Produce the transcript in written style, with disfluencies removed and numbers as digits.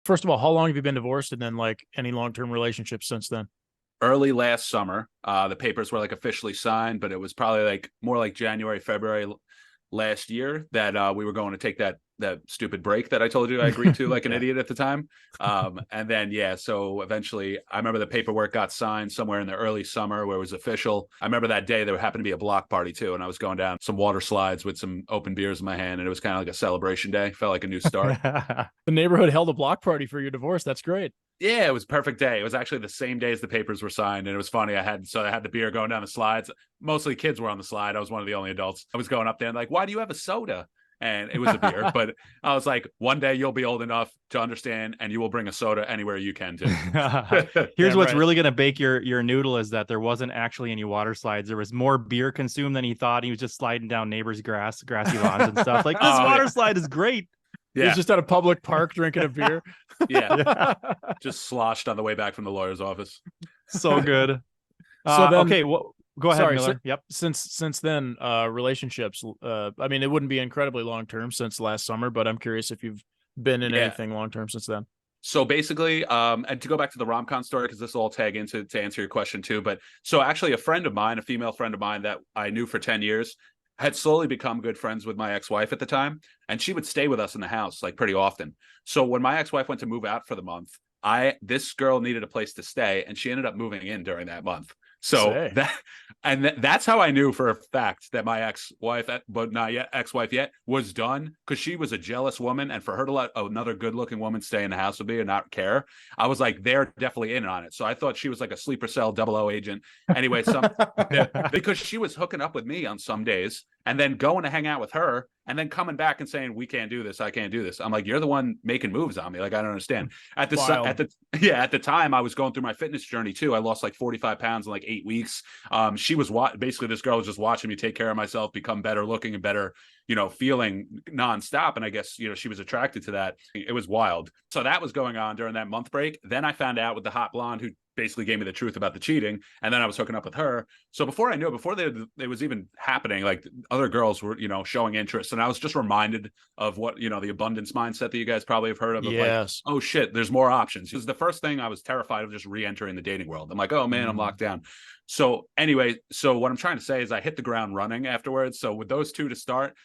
First of all, how long have you been divorced, and then like any long-term relationships since then? Early last summer, the papers were like officially signed, but it was probably like more like January, February last year that we were going to take that stupid break that I told you I agreed to like an Yeah. idiot at the time. And then yeah, so eventually I remember the paperwork got signed somewhere in the early summer where it was official. I remember that day there happened to be a block party too, and I was going down some water slides with some open beers in my hand, and it was kind of like a celebration day. Felt like a new start. The neighborhood held a block party for your divorce. That's great. Yeah, it was a perfect day. It was actually the same day as the papers were signed, and it was funny. I had the beer going down the slides. Mostly kids were on the slide. I was one of the only adults. I was going up there and like, why do you have a soda? And it was a beer, but I was like, one day you'll be old enough to understand, and you will bring a soda anywhere you can to. Here's Damn what's right. really gonna bake your noodle is that there wasn't actually any water slides. There was more beer consumed than he thought. He was just sliding down neighbors' grassy lawns and stuff. Like, this Oh water yeah, slide is great. He was yeah, just at a public park drinking a beer. yeah. Just sloshed on the way back from the lawyer's office. So good. So then, Okay, well, go ahead, sorry. Miller. Yep. Since then, relationships. I mean, it wouldn't be incredibly long term since last summer, but I'm curious if you've been in Yeah. anything long term since then. So basically, and to go back to the rom-com story, because this will all tag into to answer your question too. But so actually, a friend of mine, a female friend of mine that I knew for 10 years, had slowly become good friends with my ex-wife at the time, and she would stay with us in the house like pretty often. So when my ex-wife went to move out for the month, this girl needed a place to stay, and she ended up moving in during that month. So Say. that's how I knew for a fact that my ex-wife, but not yet ex-wife yet, was done, because she was a jealous woman, and for her to let another good-looking woman stay in the house with me and not care, I was like, they're definitely in on it. So I thought she was like a sleeper cell 00 agent. Anyway, because she was hooking up with me on some days and then going to hang out with her and then coming back and saying, we can't do this, I can't do this. I'm like, you're the one making moves on me. Like, I don't understand. At the time I was going through my fitness journey too. I lost like 45 pounds in like 8 weeks. She was basically, this girl was just watching me take care of myself, become better looking and better, feeling nonstop. And I guess, she was attracted to that. It was wild. So that was going on during that month break. Then I found out with the hot blonde who basically gave me the truth about the cheating, and then I was hooking up with her. So before I knew it, before it was even happening, like other girls were, showing interest, and I was just reminded of what, the abundance mindset that you guys probably have heard of. Yes. Like, oh shit, there's more options. It was the first thing I was terrified of, just re-entering the dating world. I'm like, oh man, I'm locked down. So anyway, so what I'm trying to say is I hit the ground running afterwards. So with those two to start,